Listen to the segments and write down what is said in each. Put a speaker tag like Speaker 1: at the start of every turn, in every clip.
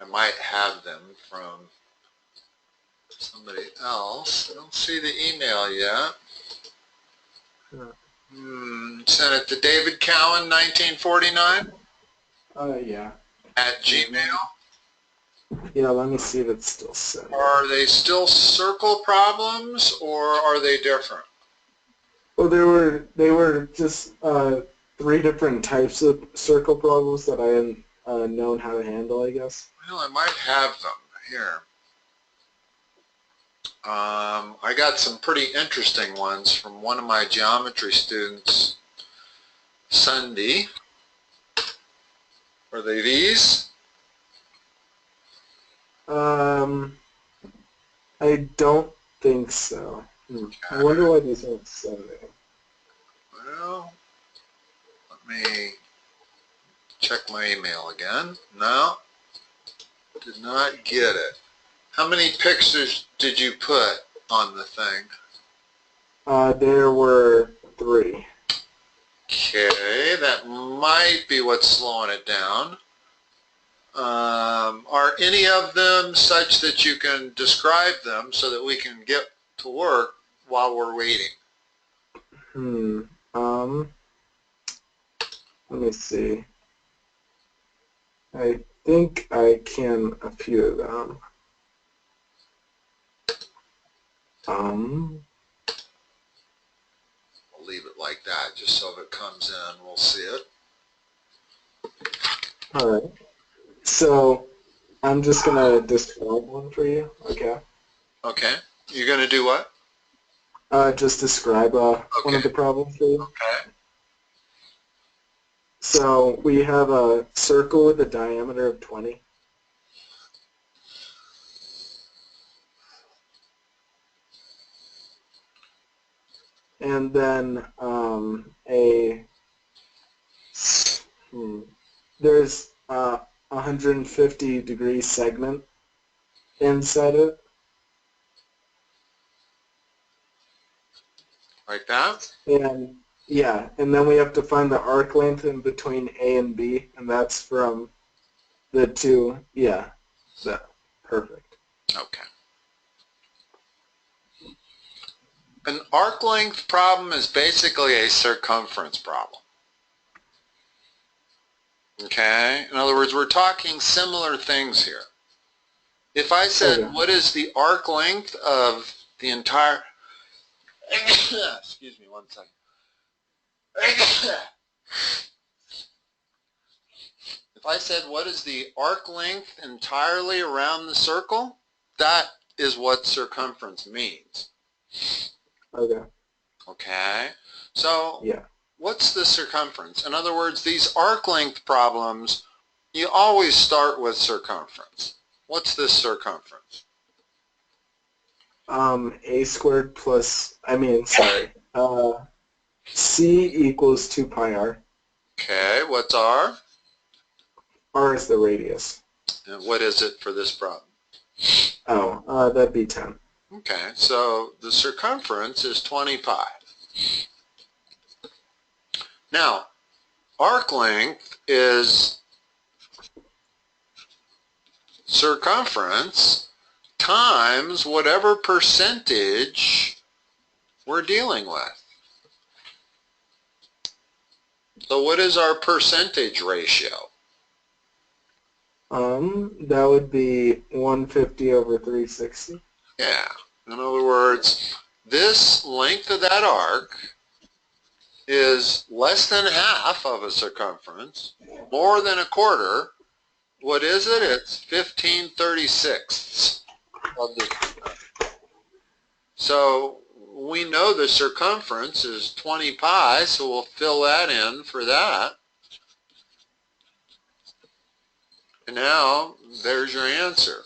Speaker 1: I might have them from somebody else. I don't see the email yet. Sent it to David Cowan, 1949?
Speaker 2: Yeah.
Speaker 1: At Gmail?
Speaker 2: Yeah, let me see if it's still sent.
Speaker 1: Are they still circle problems, or are they different?
Speaker 2: Well, they were just 3 different types of circle problems that I hadn't known how to handle, I guess.
Speaker 1: Well, I might have them here. I got some pretty interesting ones from one of my geometry students Sunday. Are they these?
Speaker 2: I don't think so. I wonder why these aren't Sunday.
Speaker 1: Well, let me check my email again. No, did not get it. How many pictures did you put on the thing?
Speaker 2: There were 3.
Speaker 1: Okay, that might be what's slowing it down. Are any of them such that you can describe them so that we can get to work while we're waiting?
Speaker 2: Let me see. I think I can a few of them.
Speaker 1: We'll leave it like that, just so if it comes in, we'll see it.
Speaker 2: All right. So I'm just gonna describe one for you. Okay.
Speaker 1: Okay. You're gonna do what?
Speaker 2: Just describe one of the problems for you.
Speaker 1: Okay.
Speaker 2: So we have a circle with a diameter of 20. And then there's a 150-degree segment inside it.
Speaker 1: Like that?
Speaker 2: And yeah, and then we have to find the arc length in between A and B, and that's from the 2. Yeah, perfect.
Speaker 1: Okay. An arc length problem is basically a circumference problem. Okay? In other words, we're talking similar things here. If I said, what is the arc length of the entire... Excuse me one second. If I said, what is the arc length entirely around the circle? That is what circumference means.
Speaker 2: Okay.
Speaker 1: Okay? So,
Speaker 2: yeah.
Speaker 1: What's the circumference? In other words, these arc length problems, you always start with circumference. What's this circumference?
Speaker 2: A squared plus, C equals 2 pi r.
Speaker 1: Okay, what's r?
Speaker 2: R is the radius.
Speaker 1: And what is it for this problem?
Speaker 2: Oh, that'd be 10.
Speaker 1: Okay, so the circumference is 20 pi. Now, arc length is circumference times whatever percentage we're dealing with. So what is our percentage ratio?
Speaker 2: That would be 150 over 360.
Speaker 1: Yeah. In other words, this length of that arc is less than half of a circumference, more than a quarter. What is it? It's 15/36 of the circumference. So we know the circumference is 20 pi, so we'll fill that in for that. And now there's your answer.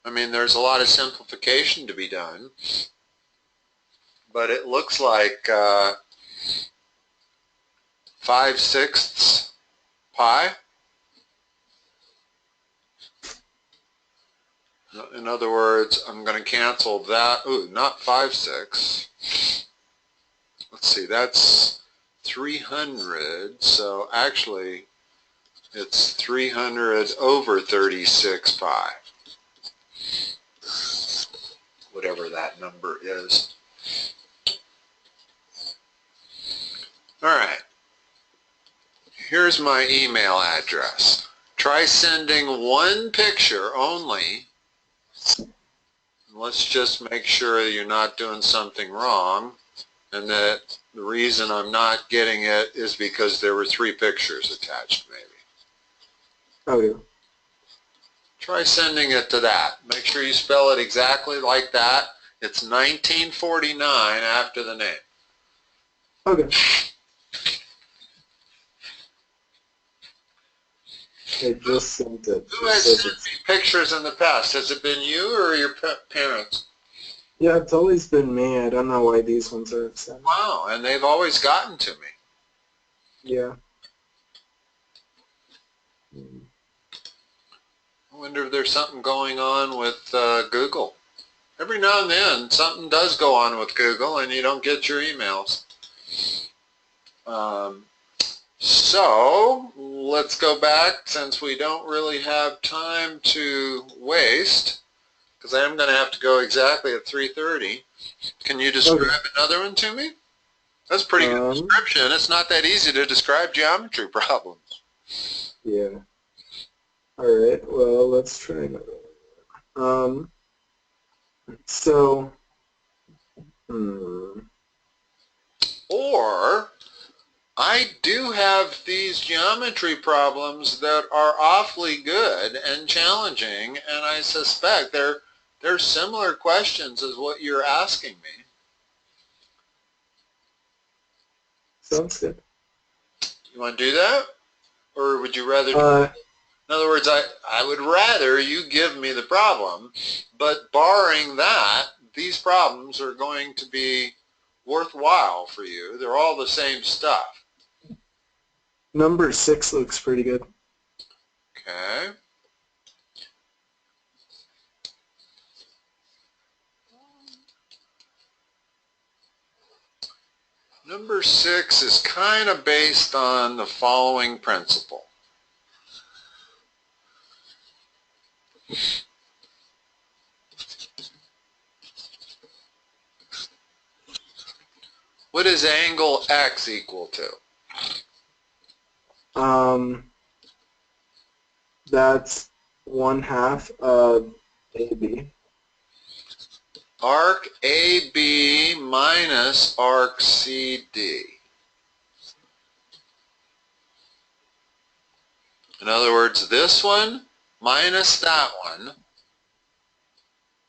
Speaker 1: I mean, there's a lot of simplification to be done, but it looks like 5/6 pi. In other words, I'm going to cancel that. Ooh, not 5/6. Let's see, that's 300. So actually, It's 300 over 36 pi. Whatever that number is. All right. Here's my email address. Try sending one picture only. Let's just make sure you're not doing something wrong, and that the reason I'm not getting it is because there were 3 pictures attached, maybe.
Speaker 2: Okay.
Speaker 1: Try sending it to that. Make sure you spell it exactly like that. It's 1949 after the name.
Speaker 2: Okay. I just sent it.
Speaker 1: Who has sent me pictures in the past? Has it been you or your parents?
Speaker 2: Yeah, it's always been me. I don't know why these ones are sent.
Speaker 1: Wow, and they've always gotten to me.
Speaker 2: Yeah.
Speaker 1: I wonder if there's something going on with Google. Every now and then, something does go on with Google, and you don't get your emails. So, let's go back, since we don't really have time to waste, because I am going to have to go exactly at 3:30. Can you describe another one to me? That's a pretty good description. It's not that easy to describe geometry problems.
Speaker 2: Yeah. All right. Well, let's try another one. So,
Speaker 1: Or, I do have these geometry problems that are awfully good and challenging, and I suspect they're similar questions as what you're asking me.
Speaker 2: sounds good.
Speaker 1: You want to do that? Or would you rather do in other words, I would rather you give me the problem, but barring that, these problems are going to be worthwhile for you. They're all the same stuff.
Speaker 2: Number 6 looks pretty good.
Speaker 1: Okay. Number 6 is kind of based on the following principle. What is angle X equal to?
Speaker 2: That's 1/2 of AB.
Speaker 1: Arc AB minus arc CD. In other words, this one minus that one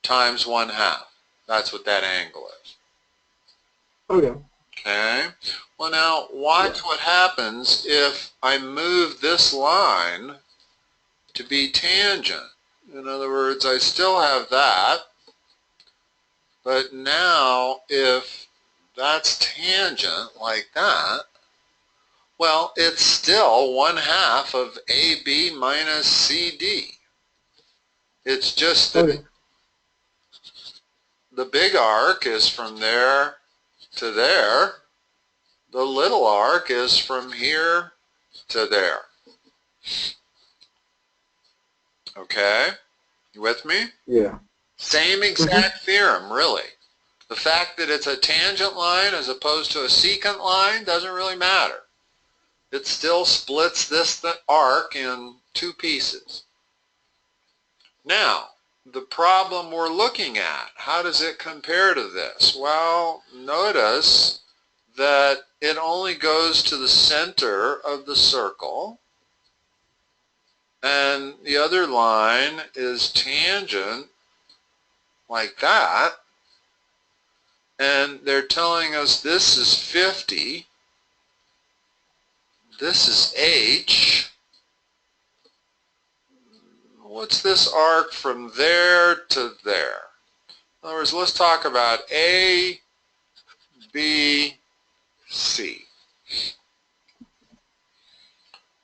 Speaker 1: times 1/2. That's what that angle is.
Speaker 2: Okay.
Speaker 1: Okay? Well, now, watch what happens if I move this line to be tangent. In other words, I still have that, but now if that's tangent like that, well, it's still 1/2 of AB minus CD. It's just that the big arc is from there to there. The little arc is from here to there. Okay? You with me?
Speaker 2: Yeah.
Speaker 1: Same exact theorem, really. The fact that it's a tangent line as opposed to a secant line doesn't really matter. It still splits this arc in 2 pieces. Now, the problem we're looking at, how does it compare to this? Well, notice that it only goes to the center of the circle, and the other line is tangent like that, and they're telling us this is 50, this is H. What's this arc from there to there? In other words, let's talk about A, B, C.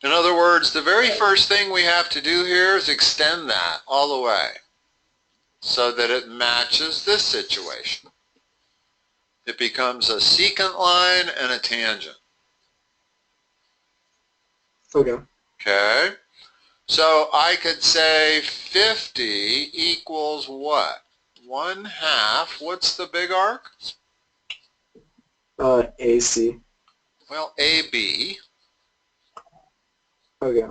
Speaker 1: In other words, the very first thing we have to do here is extend that all the way so that it matches this situation. It becomes a secant line and a tangent.
Speaker 2: Okay.
Speaker 1: Okay? So I could say 50 equals what? 1/2. What's the big arc?
Speaker 2: AC.
Speaker 1: Well, AB.
Speaker 2: Okay.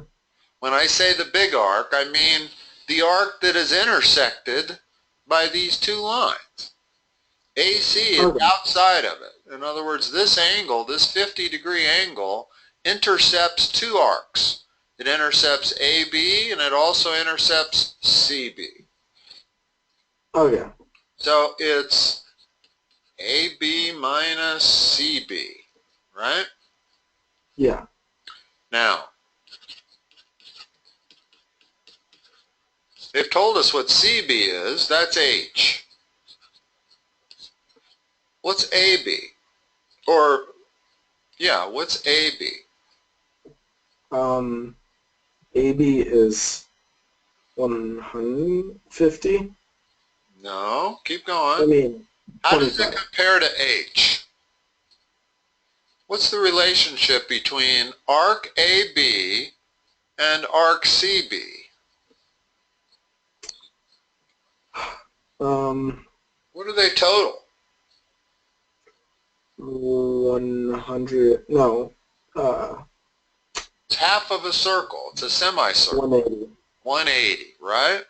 Speaker 1: When I say the big arc, I mean the arc that is intersected by these two lines. AC is
Speaker 2: Okay.
Speaker 1: outside of it. In other words, this angle, this 50-degree angle, intercepts two arcs. It intercepts AB and it also intercepts CB.
Speaker 2: Okay.
Speaker 1: So it's AB minus CB, right?
Speaker 2: Yeah.
Speaker 1: Now, they've told us what CB is. That's H. What's AB? Or, yeah, what's AB?
Speaker 2: AB is 150.
Speaker 1: No, keep
Speaker 2: I
Speaker 1: going.
Speaker 2: mean,
Speaker 1: How does it
Speaker 2: 25.
Speaker 1: compare to H? What's the relationship between arc AB and arc CB? What are they total?
Speaker 2: 100. No.
Speaker 1: It's half of a circle. It's a semicircle.
Speaker 2: 180.
Speaker 1: 180, right?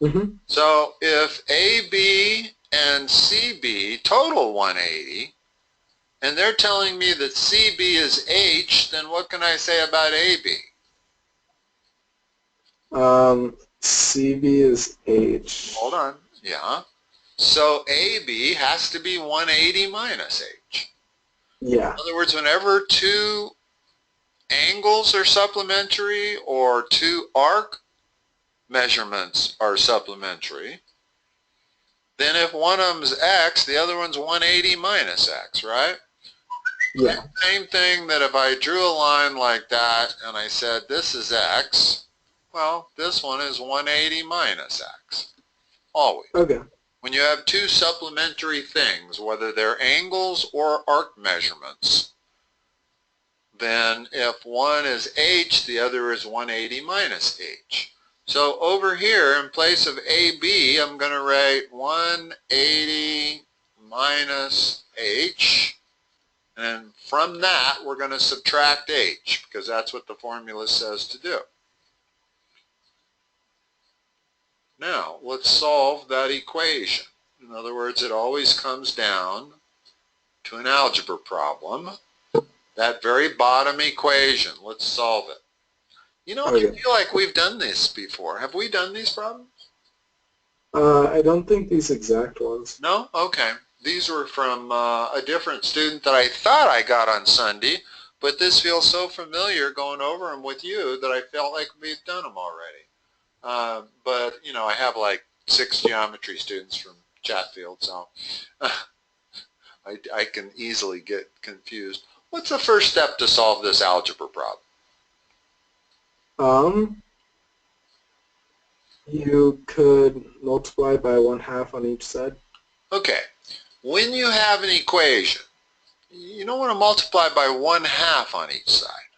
Speaker 2: Mm-hmm.
Speaker 1: So if AB and CB total 180, and they're telling me that CB is H, then what can I say about AB?
Speaker 2: CB is H.
Speaker 1: Hold on. Yeah. So AB has to be 180 minus H.
Speaker 2: Yeah.
Speaker 1: In other words, whenever two angles are supplementary or two arc measurements are supplementary, then if one of them's X, the other one's 180 minus X, right?
Speaker 2: Yeah.
Speaker 1: Same thing that if I drew a line like that and I said this is X, well, this one is 180 minus X. Always.
Speaker 2: Okay.
Speaker 1: When you have two supplementary things, whether they're angles or arc measurements, then if one is H, the other is 180 minus H. So over here, in place of AB, I'm going to write 180 minus H. And from that, we're going to subtract H, because that's what the formula says to do. Now, let's solve that equation. In other words, it always comes down to an algebra problem. That very bottom equation, let's solve it. You know, I feel like we've done this before. Have we done these problems?
Speaker 2: I don't think these exact ones.
Speaker 1: No? Okay. These were from a different student that I thought I got on Sunday, but this feels so familiar going over them with you that I felt like we've done them already. But, you know, I have like 6 geometry students from Chatfield, so I can easily get confused. What's the first step to solve this algebra problem?
Speaker 2: You could multiply by 1/2 on each side.
Speaker 1: Okay. When you have an equation, you don't want to multiply by 1/2 on each side.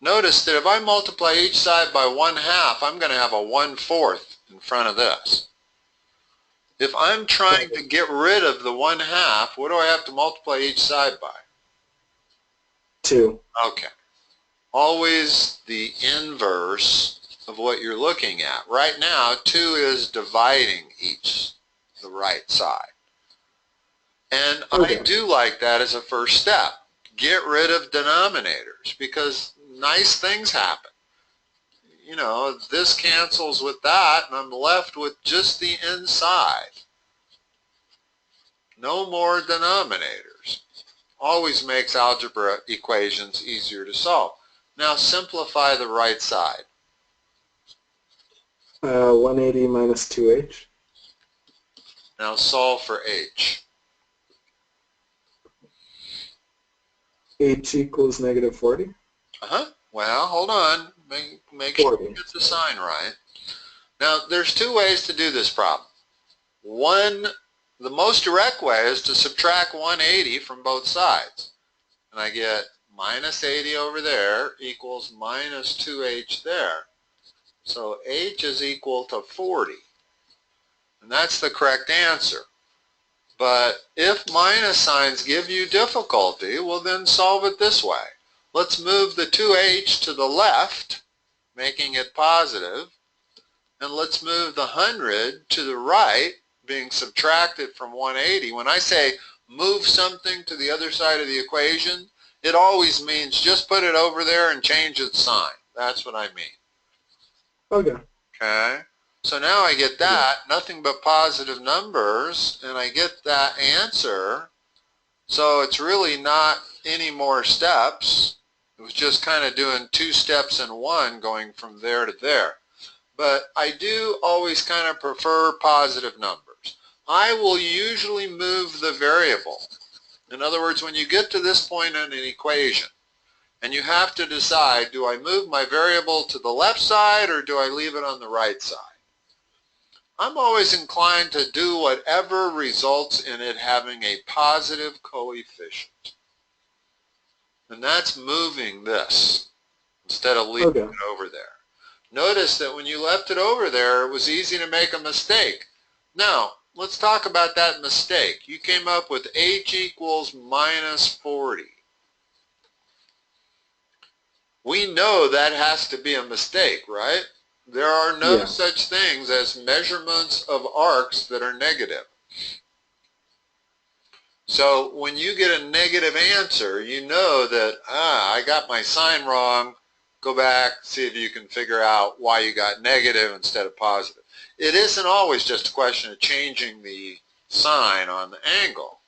Speaker 1: Notice that if I multiply each side by 1/2, I'm going to have a 1/4 in front of this. If I'm trying to get rid of the 1/2, what do I have to multiply each side by?
Speaker 2: 2.
Speaker 1: Okay. Always the inverse of what you're looking at. Right now, 2 is dividing the right side. And I do like that as a first step. Get rid of denominators, because nice things happen. You know, this cancels with that, and I'm left with just the inside. No more denominators. Always makes algebra equations easier to solve. Now simplify the right side.
Speaker 2: 180 minus 2h.
Speaker 1: Now solve for h.
Speaker 2: H equals negative 40.
Speaker 1: Well, hold on. Make sure you get the sign right. Now, there's 2 ways to do this problem. One, the most direct way is to subtract 180 from both sides. And I get minus 80 over there equals minus 2h there. So h is equal to 40. And that's the correct answer. But if minus signs give you difficulty, well then solve it this way. Let's move the 2h to the left, making it positive, and let's move the 100 to the right, being subtracted from 180. When I say move something to the other side of the equation, it always means just put it over there and change its sign. That's what I mean.
Speaker 2: Okay.
Speaker 1: Okay? So now I get that, nothing but positive numbers, and I get that answer. So it's really not any more steps. It was just kind of doing 2 steps in one, going from there to there. But I do always kind of prefer positive numbers. I will usually move the variable. In other words, when you get to this point in an equation, and you have to decide, do I move my variable to the left side or do I leave it on the right side? I'm always inclined to do whatever results in it having a positive coefficient. And that's moving this instead of leaving it over there. Notice that when you left it over there, it was easy to make a mistake. Now, let's talk about that mistake. You came up with h equals minus 40. We know that has to be a mistake, right? There are no such things as measurements of arcs that are negative. So when you get a negative answer, you know that, I got my sign wrong. Go back, see if you can figure out why you got negative instead of positive. It isn't always just a question of changing the sign on the angle,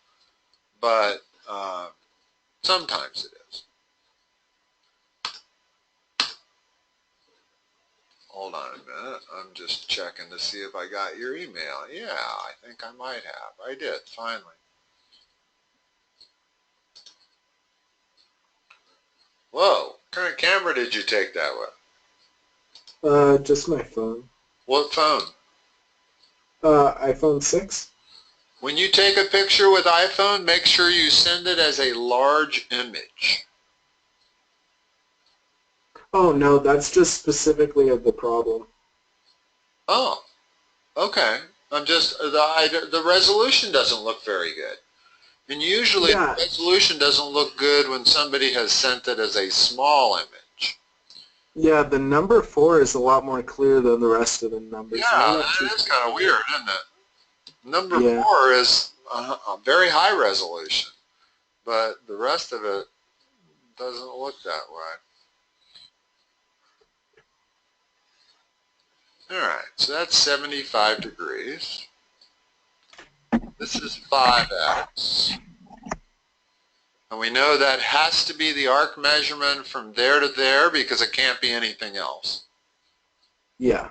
Speaker 1: but sometimes it is. Hold on a minute. I'm just checking to see if I got your email. Yeah, I think I might have. I did, finally. Whoa, what kind of camera did you take that with?
Speaker 2: Just my phone.
Speaker 1: What phone?
Speaker 2: iPhone 6.
Speaker 1: When you take a picture with iPhone, make sure you send it as a large image.
Speaker 2: Oh no, that's just specifically of the problem.
Speaker 1: Oh, okay. The resolution doesn't look very good. And usually the resolution doesn't look good when somebody has sent it as a small image.
Speaker 2: Yeah, the number 4 is a lot more clear than the rest of the numbers.
Speaker 1: Yeah, that is kind of weird, isn't it? Number 4 is a very high resolution, but the rest of it doesn't look that way. Alright, so that's 75 degrees. This is 5x. And we know that has to be the arc measurement from there to there because it can't be anything else.
Speaker 2: Yeah.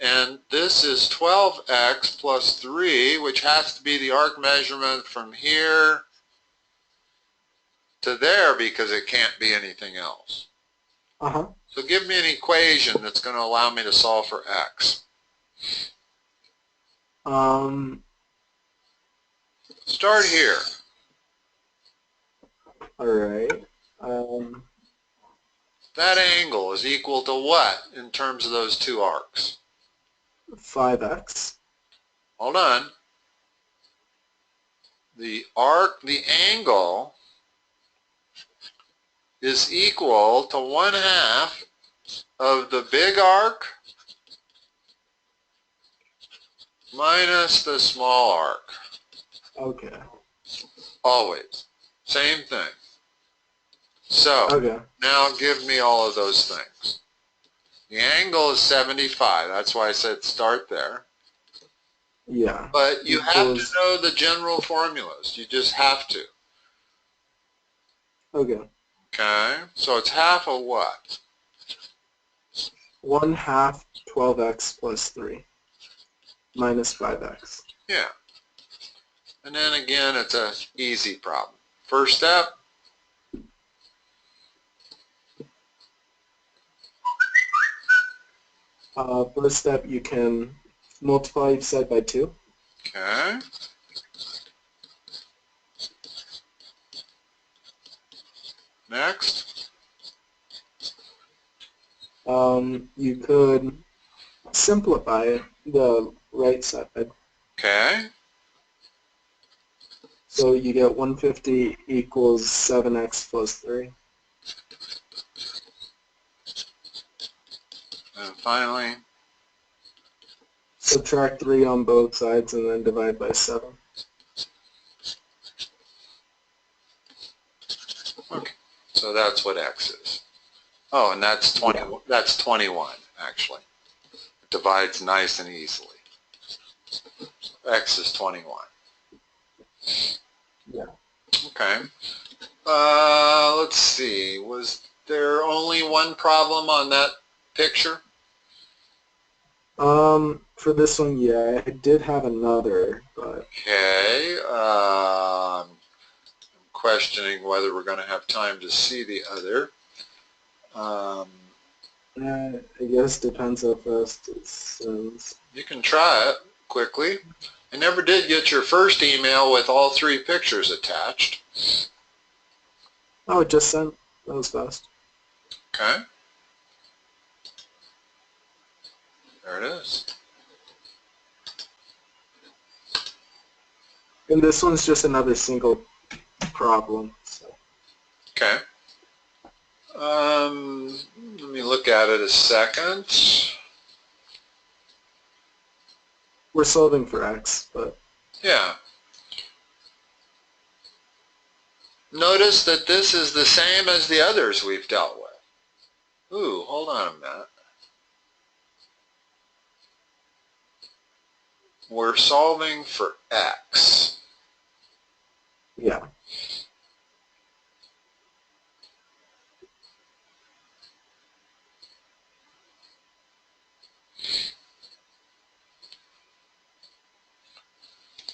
Speaker 1: And this is 12x plus 3, which has to be the arc measurement from here to there because it can't be anything else. So give me an equation that's going to allow me to solve for x. Start here.
Speaker 2: Alright.
Speaker 1: That angle is equal to what in terms of those two arcs?
Speaker 2: 5x.
Speaker 1: Hold on. The angle is equal to 1/2 of the big arc minus the small arc.
Speaker 2: Okay.
Speaker 1: Always. Same thing. So, now give me all of those things. The angle is 75. That's why I said start there.
Speaker 2: Yeah.
Speaker 1: But you have to know the general formulas. You just have to.
Speaker 2: Okay.
Speaker 1: Okay? So it's half of what?
Speaker 2: 1/2 12x plus 3 minus 5x.
Speaker 1: Yeah. And then again, it's an easy problem. First step.
Speaker 2: First step, you can multiply each side by 2.
Speaker 1: Okay. Next.
Speaker 2: You could simplify the right side.
Speaker 1: Okay.
Speaker 2: So you get 150 equals 7x plus 3.
Speaker 1: And finally,
Speaker 2: Subtract 3 on both sides and then divide by 7.
Speaker 1: okay. So that's what x is. Oh, and that's 20.
Speaker 2: Yeah.
Speaker 1: That's 21 actually. It divides nice and easily. So x is 21.
Speaker 2: Yeah.
Speaker 1: Okay. Let's see. Was there only one problem on that picture?
Speaker 2: For this one, yeah, I did have another, but...
Speaker 1: Okay. I'm questioning whether we're going to have time to see the other.
Speaker 2: I guess depends how fast it sends.
Speaker 1: You can try it quickly. I never did get your first email with all 3 pictures attached.
Speaker 2: Oh, it just sent. That was fast.
Speaker 1: Okay. There it is.
Speaker 2: And this one's just another single problem. So.
Speaker 1: Okay. Let me look at it a second.
Speaker 2: We're solving for x, but...
Speaker 1: Yeah. Notice that this is the same as the others we've dealt with. Ooh, hold on a minute. We're solving for x.
Speaker 2: Yeah.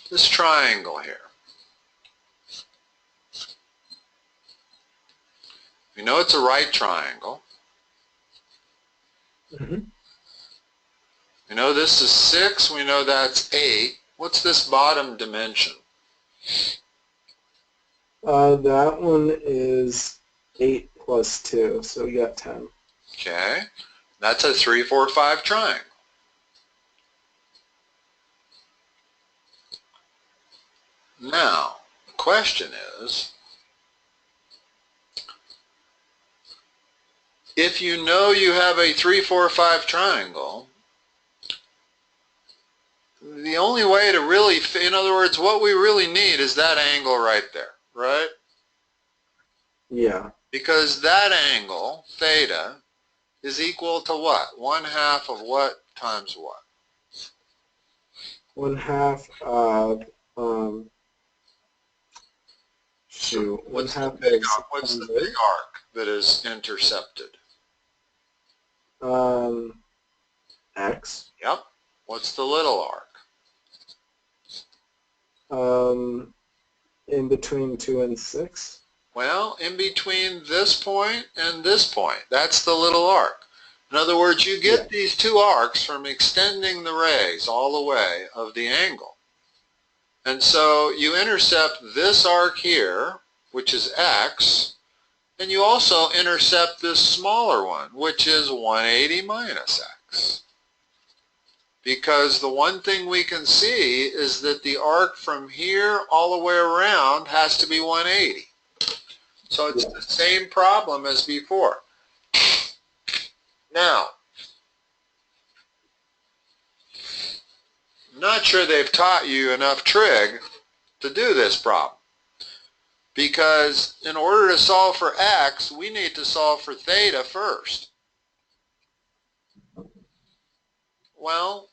Speaker 1: This triangle here. We know it's a right triangle.
Speaker 2: Mm-hmm.
Speaker 1: We know this is 6. We know that's 8. What's this bottom dimension?
Speaker 2: That one is 8 plus 2, so we got 10.
Speaker 1: Okay. That's a 3, 4, 5 triangle. Now, the question is, if you know you have a 3, 4, 5 triangle, the only way to really, in other words, what we really need is that angle right there, right?
Speaker 2: Yeah.
Speaker 1: Because that angle, theta, is equal to what? 1/2 of what times what?
Speaker 2: 1/2 of, shoot,
Speaker 1: What's the
Speaker 2: 1/2
Speaker 1: big,
Speaker 2: is
Speaker 1: what's the
Speaker 2: 100.
Speaker 1: big arc that is intercepted?
Speaker 2: X.
Speaker 1: Yep. What's the little arc?
Speaker 2: In between 2 and 6.
Speaker 1: Well, in between this point and this point. That's the little arc. In other words, you get these 2 arcs from extending the rays all the way of the angle. And so you intercept this arc here, which is x, and you also intercept this smaller one, which is 180 minus x. Because the one thing we can see is that the arc from here all the way around has to be 180. So it's the same problem as before. Now, I'm not sure they've taught you enough trig to do this problem. Because in order to solve for x, we need to solve for theta first. Well,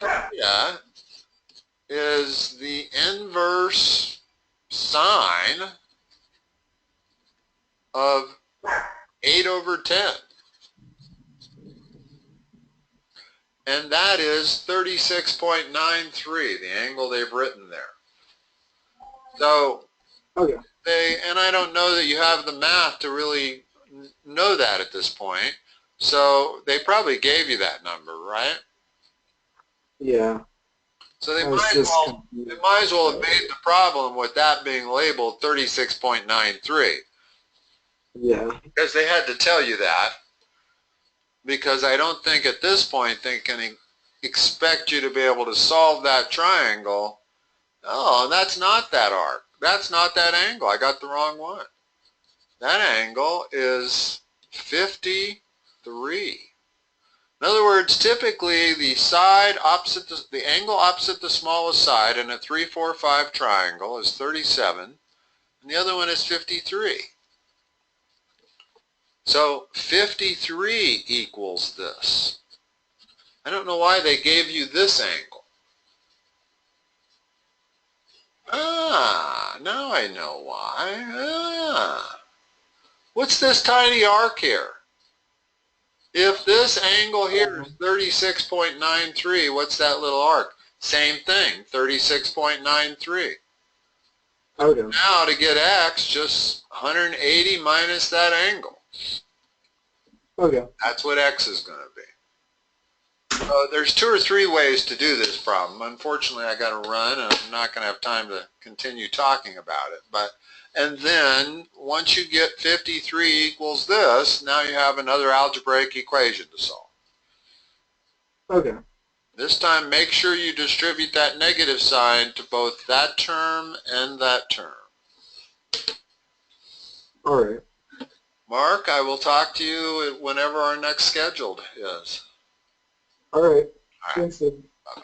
Speaker 1: theta is the inverse sine of 8 over 10. And that is 36.93, the angle they've written there. So, and I don't know that you have the math to really know that at this point. So they probably gave you that number, right?
Speaker 2: Yeah.
Speaker 1: So they might as well have made the problem with that being labeled 36.93.
Speaker 2: Yeah.
Speaker 1: Because they had to tell you that. because I don't think at this point they can expect you to be able to solve that triangle. Oh, that's not that arc. That's not that angle. I got the wrong one. That angle is 53. In other words, typically the side opposite the angle opposite the smallest side in a 3, 4, 5 triangle is 37, and the other one is 53. So 53 equals this. I don't know why they gave you this angle. Ah, now I know why. Ah. What's this tiny arc here? If this angle here is 36.93, what's that little arc? Same thing, 36.93.
Speaker 2: Okay.
Speaker 1: Now to get x, just 180 minus that angle.
Speaker 2: Okay.
Speaker 1: That's what x is going to be. So there's 2 or 3 ways to do this problem. Unfortunately, I got to run, and I'm not going to have time to continue talking about it. And then once you get 53 equals this, now you have another algebraic equation to solve.
Speaker 2: Okay.
Speaker 1: This time, make sure you distribute that negative sign to both that term and that term.
Speaker 2: All right.
Speaker 1: Mark, I will talk to you whenever our next scheduled is.
Speaker 2: All right.
Speaker 1: All right.
Speaker 2: Thanks, Sid.
Speaker 1: Bye-bye.